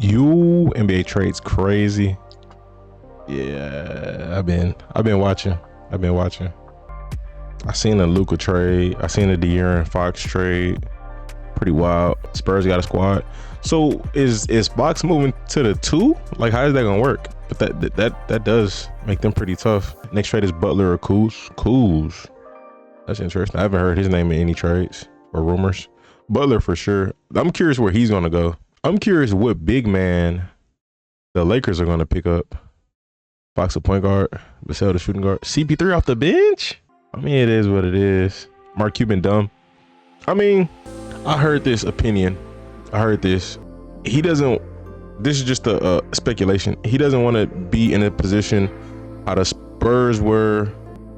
NBA trades crazy. Yeah, I've been watching. I seen a Luka trade. I seen a De'Aaron Fox trade. Pretty wild. Spurs got a squad. So is Fox moving to the 2? Like, how is that gonna work? But that does make them pretty tough. Next trade is Butler or Kuz. That's interesting. I haven't heard his name in any trades or rumors. Butler for sure. I'm curious where he's gonna go. I'm curious what big man the Lakers are gonna pick up. Fox a point guard, Vassell the shooting guard, CP3 off the bench. I mean, it is what it is. Mark Cuban dumb. I mean, I heard this opinion. He doesn't. This is just a speculation. He doesn't want to be in a position how the Spurs were,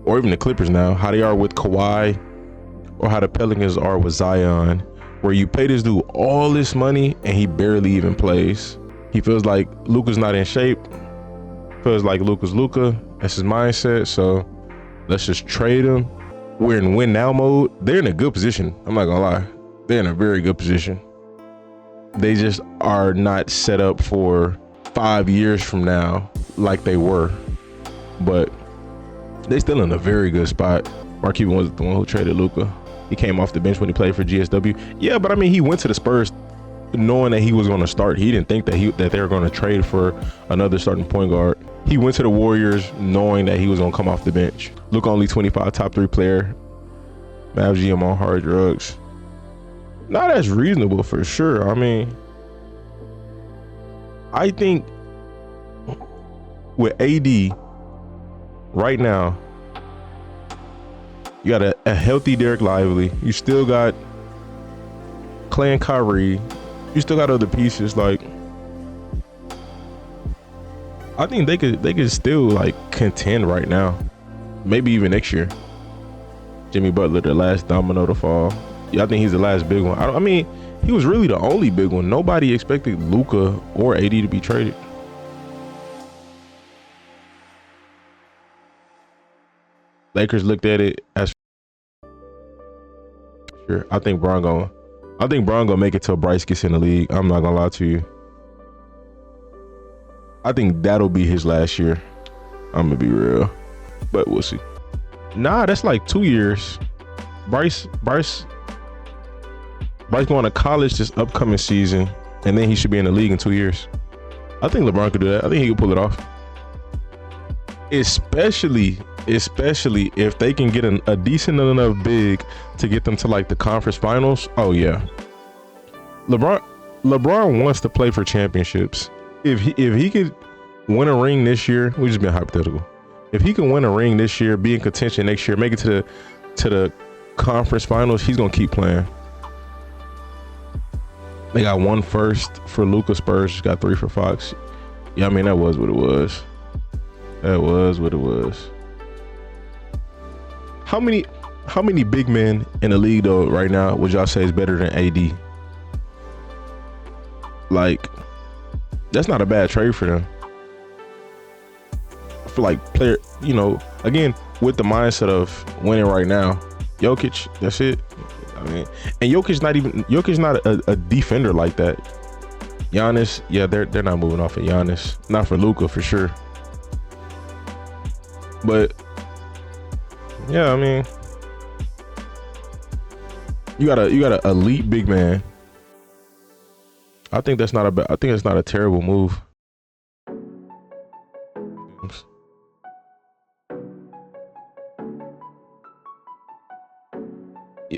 or even the Clippers now, how they are with Kawhi, or how the Pelicans are with Zion, where you pay this dude all this money and he barely even plays. He feels like Luka's not in shape. Feels like Luka's Luka. That's his mindset. So let's just trade him. We're in win now mode. They're in a good position. I'm not gonna lie. They're in a very good position. They just are not set up for 5 years from now like they were. But they still in a very good spot. Mark Cuban was the one who traded Luka. He came off the bench when he played for GSW. Yeah, but I mean, he went to the Spurs knowing that he was going to start. He didn't think that they were going to trade for another starting point guard. He went to the Warriors knowing that he was going to come off the bench. Luka only 25, top 3 player. Mavs GM on hard drugs. Not as reasonable for sure. I mean, I think with AD right now, you got a healthy Derek Lively. You still got Clay and Kyrie. You still got other pieces. Like, I think they could still like contend right now. Maybe even next year. Jimmy Butler, the last domino to fall. Yeah, I think he's the last big one. I mean, he was really the only big one. Nobody expected Luka or AD to be traded. Lakers looked at it as sure. I think Bron gonna make it till Bryce gets in the league. I'm not gonna lie to you. I think that'll be his last year. I'm gonna be real, but we'll see. Nah, that's like 2 years. Bryce going to college this upcoming season, and then he should be in the league in 2 years. I think LeBron could do that. I think he could pull it off. Especially if they can get a decent enough big to get them to like the conference finals. Oh yeah. LeBron wants to play for championships. If he could win a ring this year, we just been hypothetical. If he can win a ring this year, be in contention next year, make it to the conference finals, he's gonna keep playing. They got 1 first for Luka. Spurs just got 3 for Fox. Yeah, I mean, that was what it was. How many big men in the league though right now would y'all say is better than AD? Like, that's not a bad trade for them. For like player, you know, again, with the mindset of winning right now. Jokic, that's it. I mean, and Jokic's not a defender like that. Giannis, yeah, they're not moving off of Giannis. Not for Luka for sure. But yeah, I mean, you got an elite big man. I think that's not a terrible move.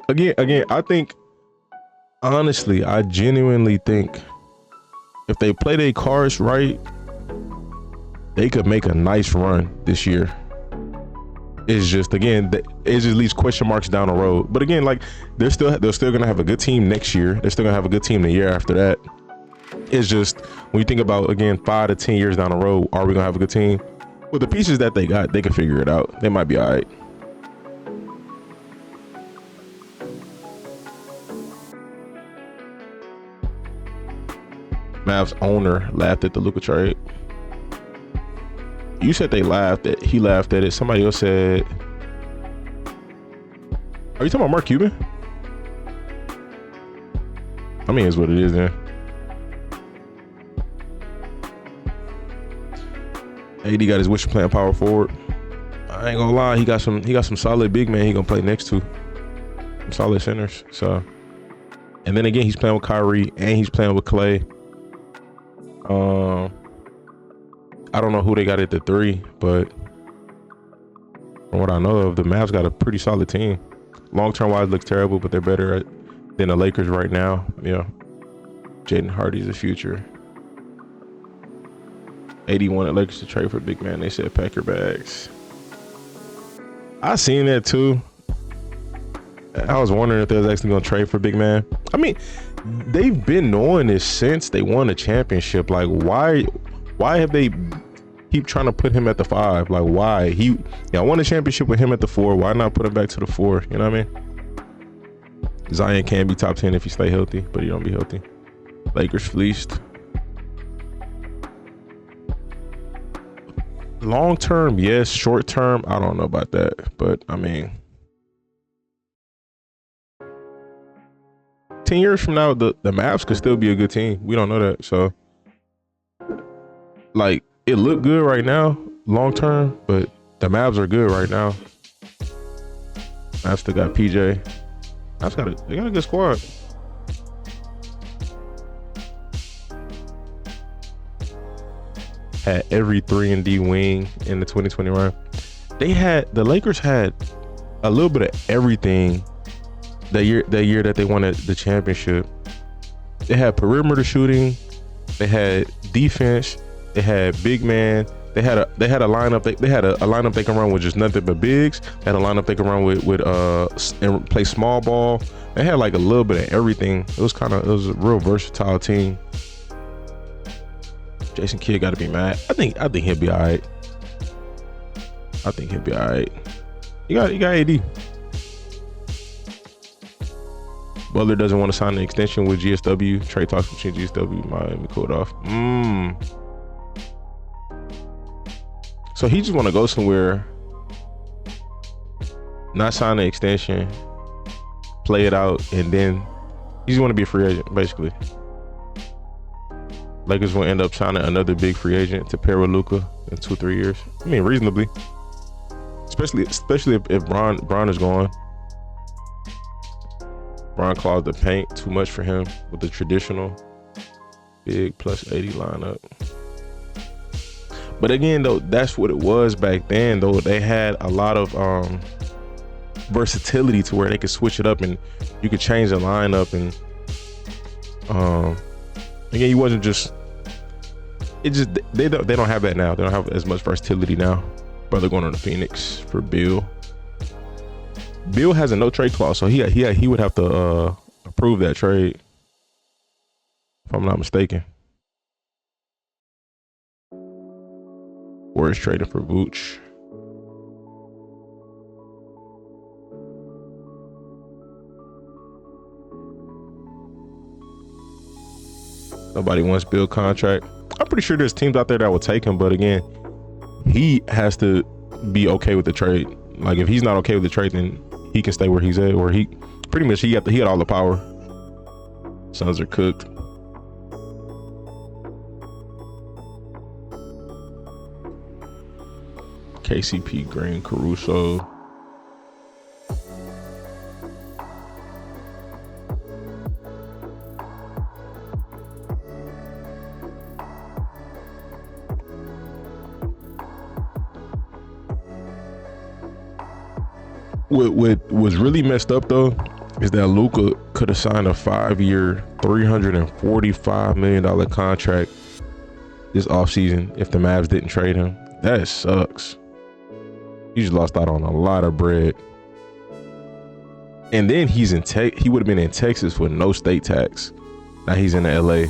Again, I think, honestly, I genuinely think if they play their cards right, they could make a nice run this year. It's just, again, it just leaves question marks down the road. But again, like, they're still gonna have a good team next year. They're still gonna have a good team the year after that. It's just, when you think about, again, 5 to 10 years down the road, are we gonna have a good team? With the pieces that they got, they can figure it out. They might be all right. Mavs owner laughed at the Luka trade. You said he laughed at it. Somebody else said, are you talking about Mark Cuban? I mean, it's what it is then. AD got his wish of playing power forward. I ain't gonna lie, he got some solid big man he gonna play next to. Some solid centers. So, and then again, he's playing with Kyrie and he's playing with Clay. I don't know who they got at the 3, but from what I know of, the Mavs got a pretty solid team. Long-term wise, looks terrible, but they're better than the Lakers right now. Yeah, Jaden Hardy's the future. 81 at Lakers to trade for big man. They said pack your bags. I seen that too. I was wondering if they was actually gonna trade for big man. I mean, they've been knowing this since they won a championship. Like, why have they keep trying to put him at the 5? Like, why? I won a championship with him at the 4. Why not put him back to the 4? You know what I mean? Zion can be top 10 if he stay healthy, but he don't be healthy. Lakers fleeced. Long term, yes. Short term, I don't know about that. But I mean, 10 years from now, the Mavs could still be a good team. We don't know that. So, like, it looked good right now, long term, but the Mavs are good right now. Mavs still got PJ. They got a good squad. Had every 3-and-D wing in the 2020 run. The Lakers had a little bit of everything that year that they won the championship. They had perimeter shooting, they had defense, they had big man, they had a lineup. They had a lineup they can run with just nothing but bigs. They had a lineup they can run with and play small ball. They had like a little bit of everything. It was a real versatile team. Jason Kidd got to be mad. I think he'll be all right. I think he'll be all right. You got AD. Butler doesn't want to sign an extension with GSW. Trade talks between GSW and Miami cooled off. So he just want to go somewhere, not sign an extension, play it out, and then he just want to be a free agent, basically. Lakers will end up signing another big free agent to pair with Luka in 2-3 years. I mean, reasonably, especially if Bron is gone. Bron clogged the paint too much for him with the traditional big plus 80 lineup. But again, though, that's what it was back then. Though they had a lot of versatility to where they could switch it up and you could change the lineup. And again, you wasn't just. It just they don't have that now. They don't have as much versatility now. Brother going on to Phoenix for Bill. Bill has a no trade clause, so he would have to approve that trade, if I'm not mistaken. Warriors trading for Vooch. Nobody wants Bill contract. I'm pretty sure there's teams out there that will take him, but again, he has to be okay with the trade. Like, if he's not okay with the trade, then he can stay where he's at, or he had all the power. Suns are cooked. KCP, Green, Caruso. What was really messed up though is that Luka could have signed a 5-year, $345 million contract this offseason if the Mavs didn't trade him. That sucks. He just lost out on a lot of bread. And then he would have been in Texas with no state tax. Now he's in LA.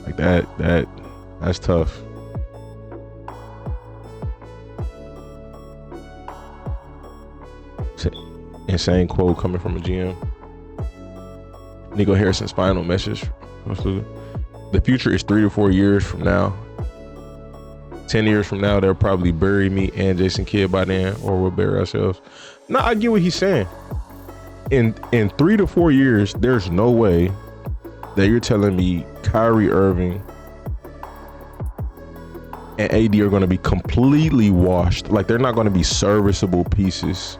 Like that's tough. Insane quote coming from a GM. Nico Harrison's final message. The future is 3 to 4 years from now. 10 years from now, they'll probably bury me and Jason Kidd by then, or we'll bury ourselves. No, I get what he's saying. In 3 to 4 years, there's no way that you're telling me Kyrie Irving and AD are going to be completely washed. Like they're not going to be serviceable pieces.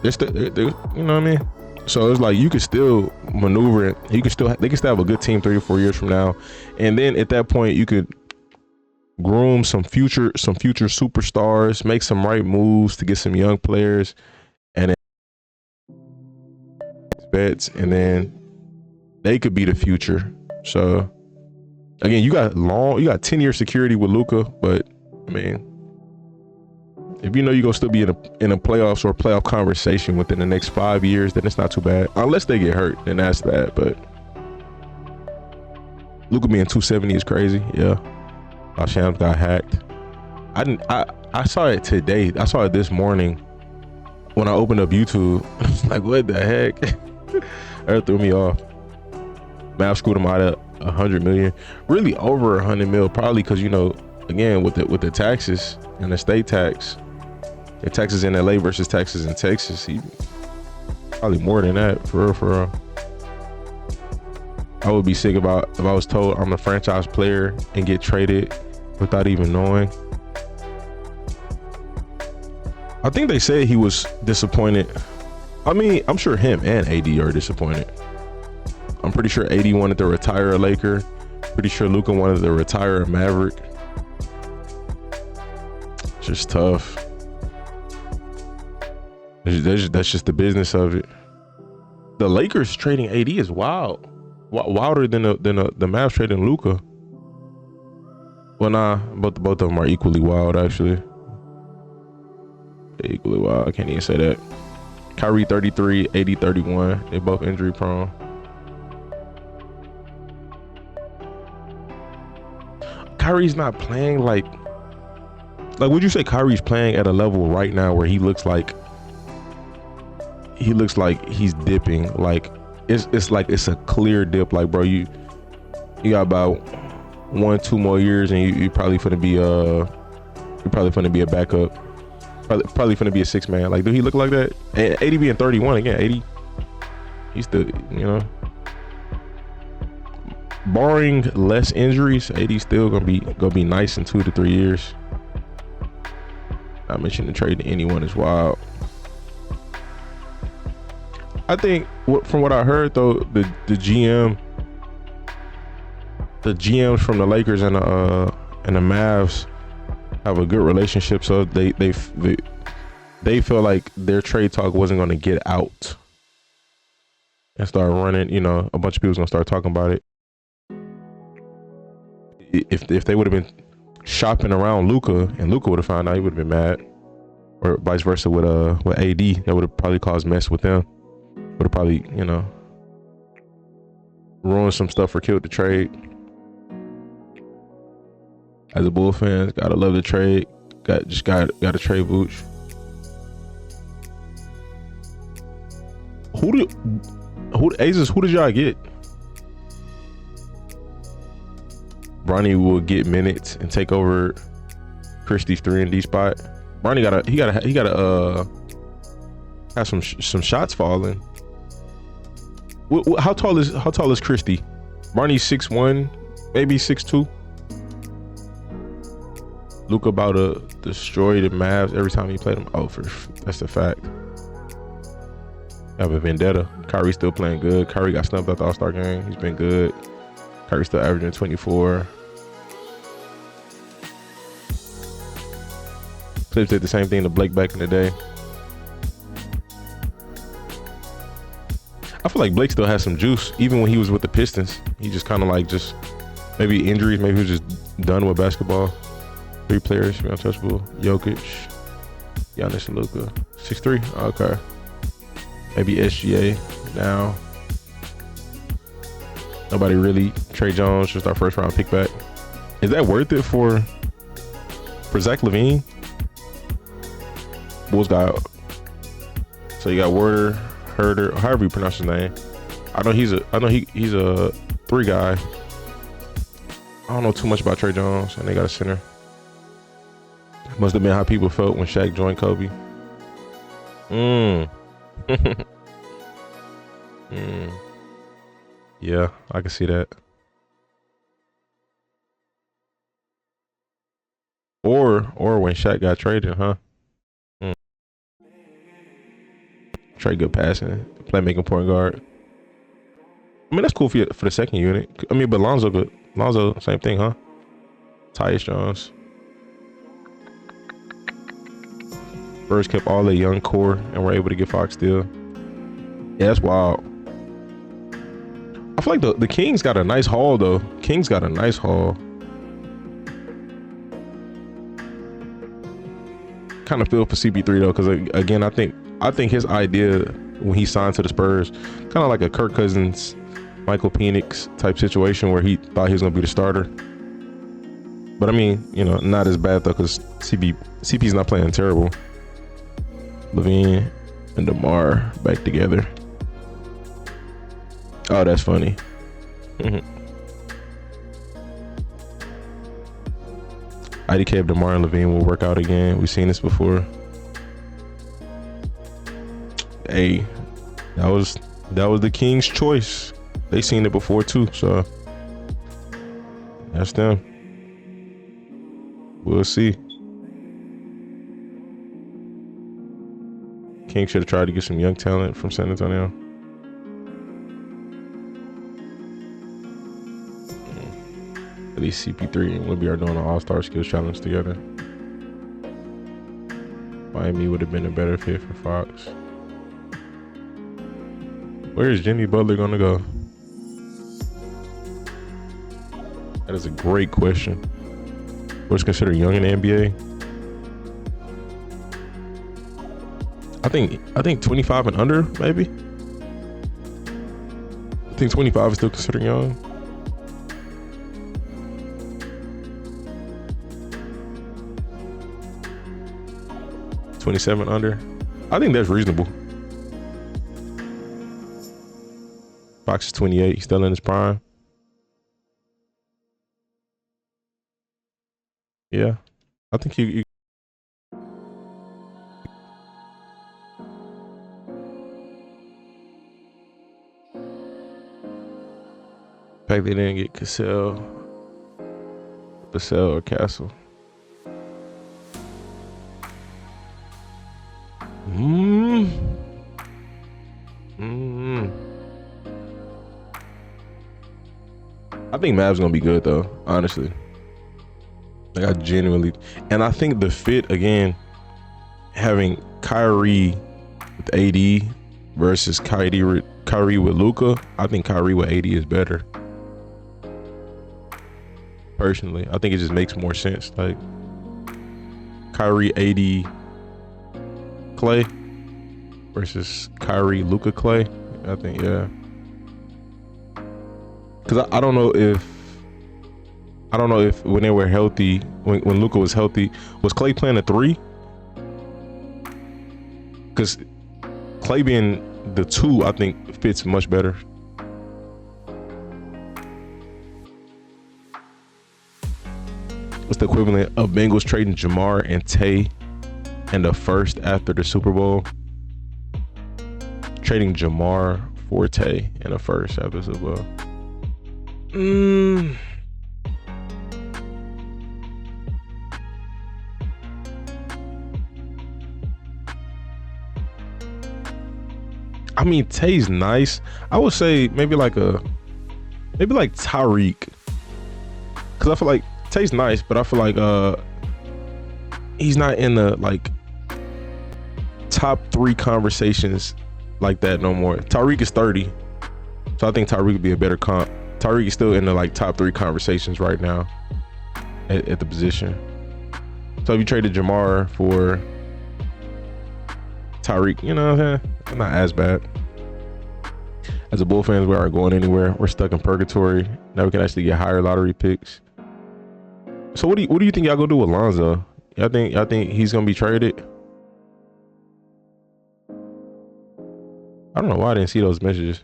They're, you know what I mean? So it's like you could still maneuver it. They can still have a good team 3 or 4 years from now, and then at that point you could groom some future superstars, make some right moves to get some young players, and then bets, and then they could be the future. So again, you got 10-year security with Luka, but I mean, if you know you're gonna still be in a playoffs or playoff conversation within the next 5 years, then it's not too bad. Unless they get hurt, then that's bad. But Luka being 270 is crazy. Yeah. Shams got hacked. I saw it today. I saw it this morning when I opened up YouTube. Like, what the heck? That threw me off. Mavs screwed him out of 100 million, really over 100 mil, probably because, you know, again with the taxes and the state tax, the taxes in LA versus taxes in Texas, he probably more than that. For real. I would be sick if I was told I'm a franchise player and get traded without even knowing. I think they said he was disappointed. I mean, I'm sure him and AD are disappointed. I'm pretty sure AD wanted to retire a Laker. Pretty sure Luka wanted to retire a Maverick. It's just tough. That's just the business of it. The Lakers trading AD is wild. Wilder than the Mavs trading Luka. Well, nah, both of them are equally wild, actually. They're equally wild. I can't even say that. Kyrie 33, AD 31. They're both injury prone. Kyrie's not playing like would you say Kyrie's playing at a level right now where he looks like he's dipping? Like it's like it's a clear dip. Like, bro, you got about 1-2 more years and you probably finna be a backup. Probably finna be a 6-man. Like, do he look like that? And 80 being 31 again. 80, he's still, you know, barring less injuries, 80 still gonna be nice in 2 to 3 years. Not mentioning trade to anyone is wild. I think from what I heard though, the GMs from the Lakers and the Mavs have a good relationship, so they feel like their trade talk wasn't going to get out and start running. You know, a bunch of people's gonna start talking about it. If they would have been shopping around Luka and Luka would have found out, he would have been mad, or vice versa with AD. That would have probably caused mess with them. Would have probably, you know, ruined some stuff or killed the trade. As a Bull fan, gotta love the trade. Got to trade Vooch. Who did y'all get? Bronny will get minutes and take over Christie's 3-and-D spot. Bronny gotta have some shots falling. How tall is Christie? Bronny's 6'1", maybe 6'2". Luka about to destroy the Mavs every time he played them. Oh, that's a fact. Have a vendetta. Kyrie still playing good. Kyrie got snubbed out the All-Star game. He's been good. Kyrie still averaging 24. Clips did the same thing to Blake back in the day. I feel like Blake still has some juice, even when he was with the Pistons. He just kind of like maybe injuries. Maybe he was just done with basketball. 3 players, untouchable. Jokic, Giannis, and Luka. 6'3". Okay. Maybe SGA now. Nobody really. Trey Jones, just our first round pick back. Is that worth it for Zach LaVine? Bulls got, so you got Herder, however you pronounce his name. I know he's a 3 guy. I don't know too much about Trey Jones, and they got a center. Must have been how people felt when Shaq joined Kobe. Yeah, I can see that. Or when Shaq got traded, huh? Trade good passing, playmaking point guard. I mean, that's cool for the second unit. I mean, but Lonzo, same thing, huh? Tyus Jones. Spurs kept all the young core and were able to get Fox still. Yeah, that's wild. I feel like the Kings got a nice haul though. Kings got a nice haul. Kind of feel for CP3 though, because again, I think his idea when he signed to the Spurs, kind of like a Kirk Cousins, Michael Penix type situation where he thought he was gonna be the starter. But I mean, you know, not as bad though, because CP's not playing terrible. Levine and DeMar back together. Oh, that's funny. IDK of DeMar and Levine will work out again. We've seen this before. Hey, that was the King's choice. They seen it before too, so that's them. We'll see. King should have tried to get some young talent from San Antonio. At least CP3 and Libby are doing an all-star skills challenge together. Miami would have been a better fit for Fox. Where is Jimmy Butler gonna go? That is a great question. What's considered young in the NBA? I think 25 and under, maybe. I think 25 is still considered young. $27 under. I think that's reasonable. Fox is 28. He's still in his prime. Yeah, I think you. In fact, they didn't get Cassell, or Castle. I think Mavs gonna be good though, honestly. Like I genuinely, and I think the fit again, having Kyrie with AD versus Kyrie with Luka, I think Kyrie with AD is better. Personally, I think it just makes more sense. Like Kyrie, AD, Clay versus Kyrie, Luka, Clay. I think, yeah. Because I don't know if when they were healthy, when Luka was healthy, was Clay playing a 3? Because Clay being the 2, I think fits much better. What's the equivalent of Bengals trading Jamar and Tay and the first after the Super Bowl? Trading Jamar for Tay and a first after the Super Bowl. I mean, Tay's nice. I would say maybe like Tyreek, because I feel like Tay's nice, but I feel like he's not in the like top 3 conversations like that no more. Tyreek is 30, so I think Tyreek would be a better comp. Tyreek is still in the like top 3 conversations right now at the position. So if you traded Jamar for Tyreek, you know, not as bad. As a Bull fans, we aren't going anywhere. We're stuck in purgatory. Now we can actually get higher lottery picks. So what do you think y'all gonna do with Lonzo? Y'all think he's gonna be traded? I don't know why I didn't see those messages.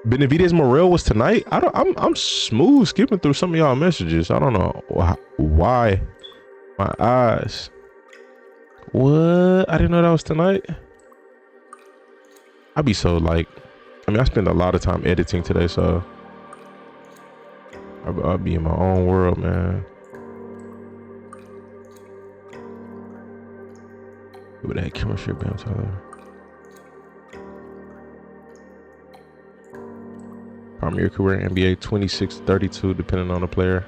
Benavidez Morel was tonight. I'm smooth skipping through some of y'all messages. I don't know why. My eyes. What? I didn't know that was tonight. I'd be so like, I mean, I spend a lot of time editing today, so I'll be in my own world, man. With that chemistry, Bam Tyler. Premier career NBA 26-32, depending on the player.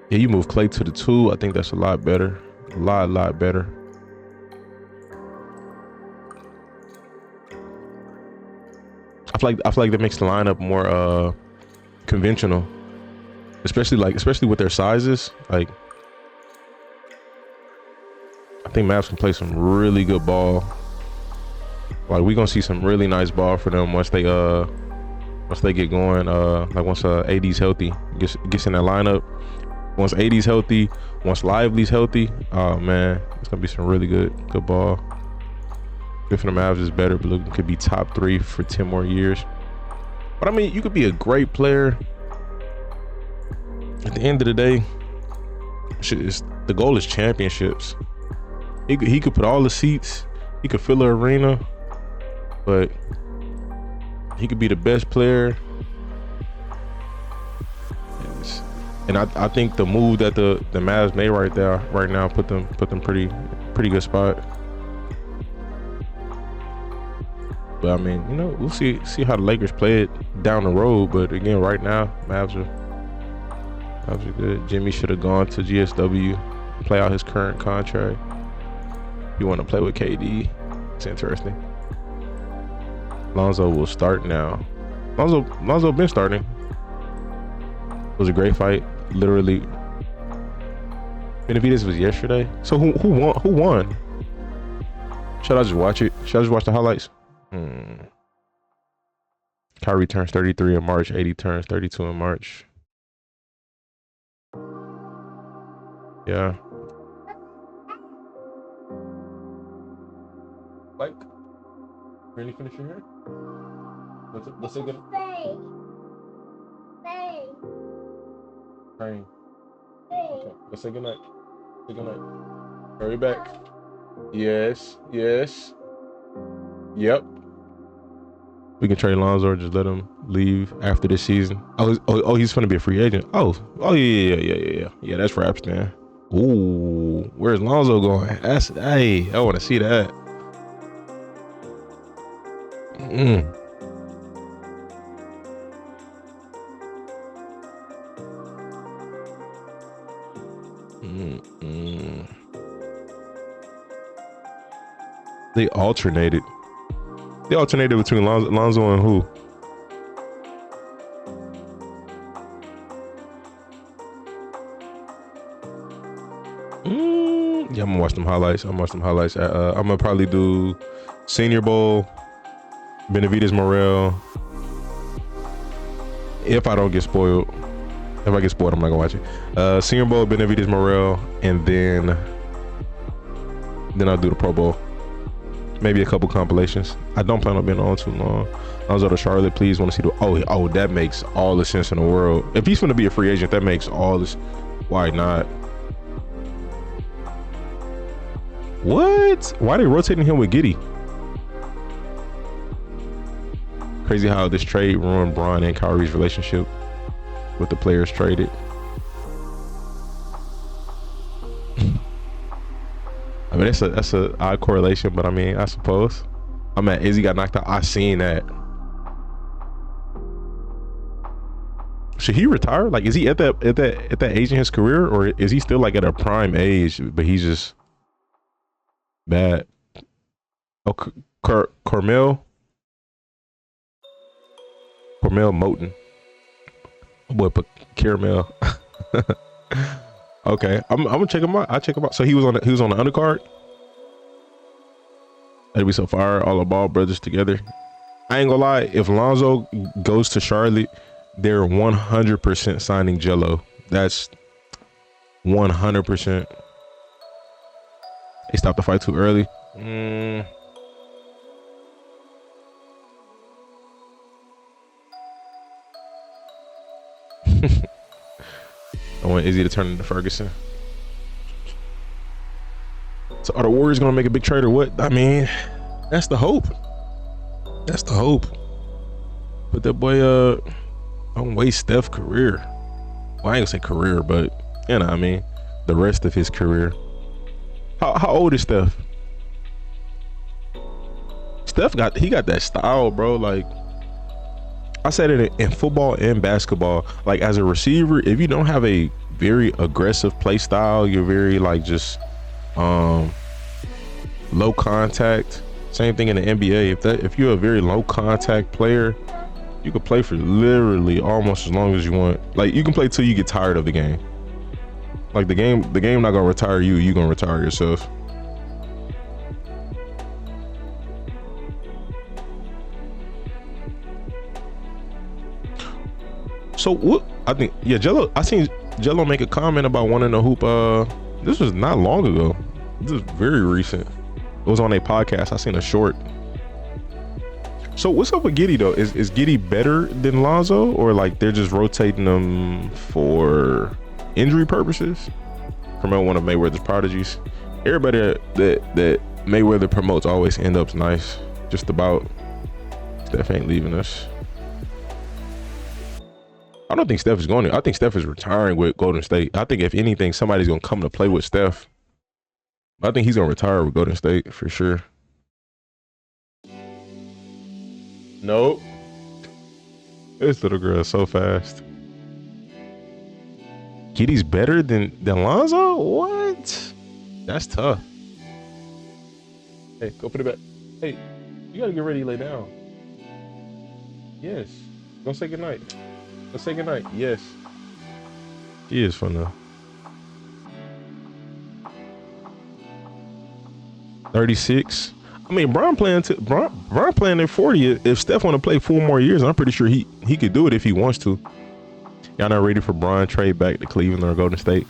Yeah, you move Clay to the 2. I think that's a lot better. A lot better. I feel like that makes the lineup more conventional. Especially with their sizes. Like, I think Mavs can play some really good ball. Like, we gonna see some really nice ball for them once they get going. Like once AD's healthy, gets in that lineup. Once AD's healthy, once Lively's healthy, oh man, it's gonna be some really good ball. Good for the Mavs is better, but Luka could be top 3 for 10 more years. But I mean, you could be a great player. At the end of the day, the goal is championships. He could put all the seats. He could fill the arena, but he could be the best player. And I think the move that the Mavs made right now put them pretty good spot. But I mean, you know, we'll see how the Lakers play it down the road. But again, right now, Mavs are good. Jimmy should have gone to GSW, play out his current contract. You want to play with KD? It's interesting. Lonzo will start now. Lonzo been starting. It was a great fight. Literally, Benavidez was yesterday. So who won? Should I just watch it? Should I just watch the highlights? Kyrie turns 33 in March. 80 turns 32 in March. Yeah. Like, really finish your hair? What's it gonna? Rain. Okay. Let's say goodnight. Say goodnight. Hurry back. Yes. Yep. We can trade Lonzo or just let him leave after this season. Oh, he's gonna be a free agent. Oh yeah. Yeah, that's raps, man. Ooh, where's Lonzo going? Hey, I want to see that. They alternated between Lonzo and who? Yeah, I'm gonna watch them highlights. I'm gonna probably do Senior Bowl, Benavidez Morel. If I don't get spoiled. If I get spoiled, I'm not gonna watch it. Senior Bowl, Benavidez Morel, and then I'll do the Pro Bowl. Maybe a couple compilations. I don't plan on being on too long. Lonzo to Charlotte, please. Want to see the oh, that makes all the sense in the world. If he's gonna be a free agent, that makes all this. Why not? What? Why are they rotating him with Giddey? Crazy how this trade ruined Bron and Kyrie's relationship with the players traded. I mean, that's a odd correlation, but I mean, I suppose. I'm at Izzy got knocked out. I seen that. Should he retire? Like, is he at that age in his career, or is he still like at a prime age, but he's just bad? Oh, Cormel Moten. Boy, put caramel. Okay, I'm gonna check him out. I'll check him out. So he was on the undercard. That'd be so fire. All the Ball brothers together. I ain't gonna lie. If Lonzo goes to Charlotte, they're 100% signing Jello. That's 100%. They stopped the fight too early. I want Izzy to turn into Ferguson. So are the Warriors gonna make a big trade or what? I mean, that's the hope. That's the hope. But that boy, don't waste Steph's career. Well, I ain't gonna say career, but you know what I mean, the rest of his career. How old is Steph? Steph got that style, bro. Like I said it in football and basketball. Like as a receiver, if you don't have a very aggressive play style, you're very like just low contact. Same thing in the NBA. If you're a very low contact player, you can play for literally almost as long as you want. Like you can play till you get tired of the game. Like the game not gonna retire you. You gonna retire yourself. So what? I think Jello. I seen Jello make a comment about wanting to hoop. This was not long ago. This is very recent. It was on a podcast. I seen a short. So what's up with Giddey though? Is Giddey better than Lonzo, or like they're just rotating them for injury purposes? Promote one of Mayweather's prodigies. Everybody that Mayweather promotes always end up nice. Just about. Steph ain't leaving us. I don't think Steph is going to. I think Steph is retiring with Golden State. I think if anything, somebody's gonna come to play with Steph. I think he's gonna retire with Golden State for sure. Nope. This little girl is so fast. Giddey's better than Lonzo? What? That's tough. Hey, go put it back. Hey, you gotta get ready to lay down. Yes. Go say goodnight. Go say goodnight. Yes. She is fun though. 36. I mean, Bron playing at 40. If Steph want to play 4 more years, I'm pretty sure he could do it if he wants to. Y'all not ready for Bron trade back to Cleveland or Golden State?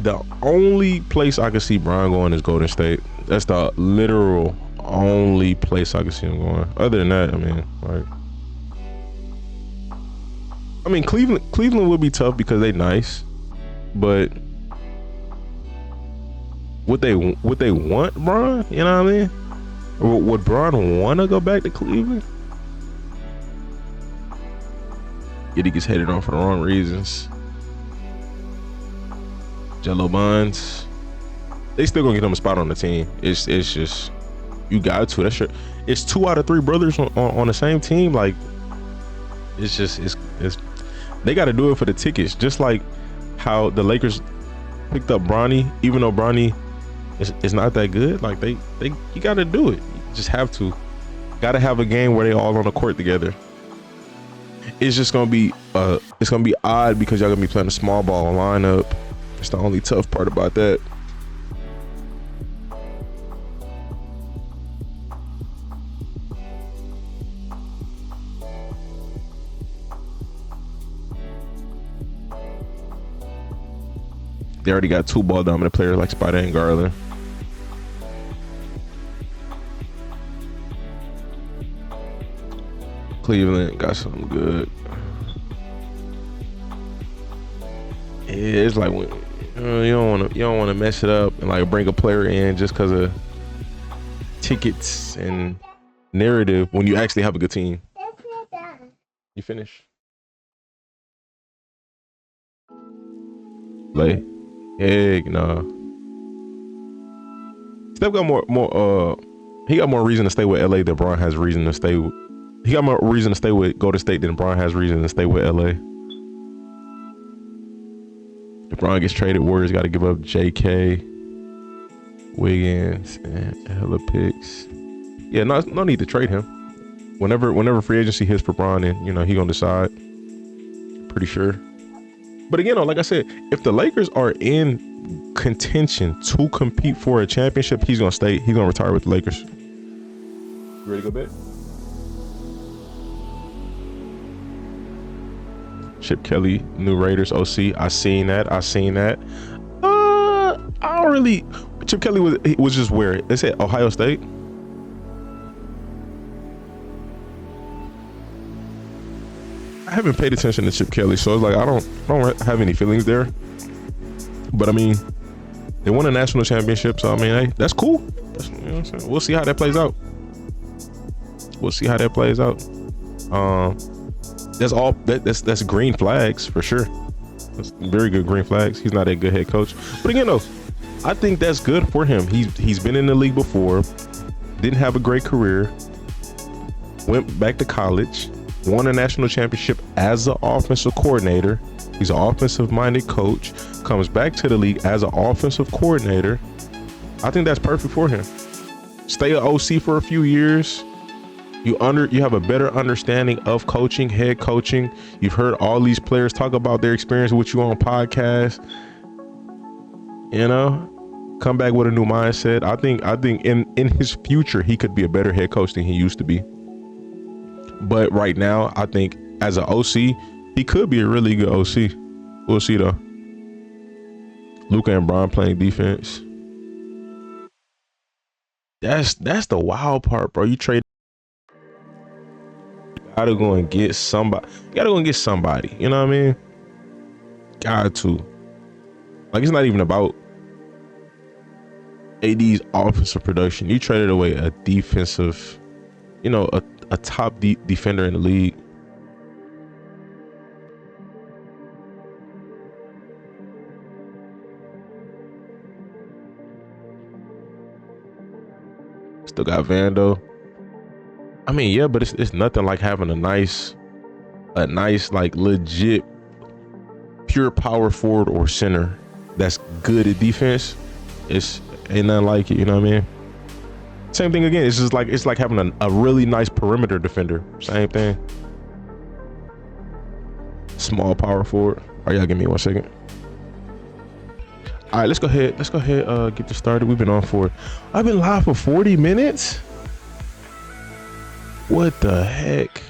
The only place I can see Bron going is Golden State. That's the literal only place I can see him going. Other than that, I mean, Cleveland would be tough because they nice, but would they want Bron? You know what I mean? Or would Bron want to go back to Cleveland? Yet he gets hated on for the wrong reasons. Jello Bonds, they still gonna get him a spot on the team. It's just you got to. That's it's 2 out of 3 brothers on the same team. Like it's they got to do it for the tickets. Just like how the Lakers picked up Bronny, even though Bronny is not that good. Like you got to do it. You just have to. Got to have a game where they all on the court together. It's just gonna be odd because y'all gonna be playing a small ball lineup. It's the only tough part about that. They already got 2 ball dominant players like Spider and Garland. Cleveland got something good. Yeah, it's like when you don't want to mess it up and like bring a player in just because of tickets and narrative when you actually have a good team. You finish? Play. Heck no. Steph got more. He got more reason to stay with LA than Bron has reason to stay. He got more reason to stay with Golden State than Bron has reason to stay with LA. If Bron gets traded, Warriors got to give up J.K., Wiggins, and hella picks. Yeah, no need to trade him. Whenever free agency hits for Bron, and he gonna decide. Pretty sure. But again, like I said, if the Lakers are in contention to compete for a championship, he's gonna stay. He's gonna retire with the Lakers. You ready to go bed? Chip Kelly, new Raiders OC. I seen that. I don't really. Chip Kelly was just where they said Ohio State. I haven't paid attention to Chip Kelly, so it's like I don't have any feelings there. But I mean, They won a national championship, so I mean, hey, that's cool. That's, you know what I'm saying? We'll see how that plays out. We'll see how that plays out. That's green flags for sure. That's very good green flags. He's not a good head coach, but again, though, I think that's good for him. He's been in the league before, didn't have a great career, went back to college, won a national championship as an offensive coordinator. He's an offensive-minded coach, comes back to the league as an offensive coordinator. I think that's perfect for him. Stay an OC for a few years. You have a better understanding of coaching, head coaching. You've heard all these players talk about their experience with you on podcasts. You know, come back with a new mindset. I think in his future he could be a better head coach than he used to be. But right now, I think as an OC, he could be a really good OC. We'll see though. Luka and Bron playing defense. That's the wild part, bro. You trade. Gotta go and get somebody. Gotta go and get somebody. You know what I mean? Got to. Like, it's not even about AD's offensive production. You traded away a defensive, you know, a top defender in the league. Still got Vando. I mean, yeah, but it's nothing like having a nice like legit pure power forward or center that's good at defense. Ain't nothing like it, you know what I mean? Same thing again. It's like having a really nice perimeter defender. Same thing. Small power forward. All right, y'all give me 1 second. All right, let's go ahead. Get this started. I've been live for 40 minutes. What the heck?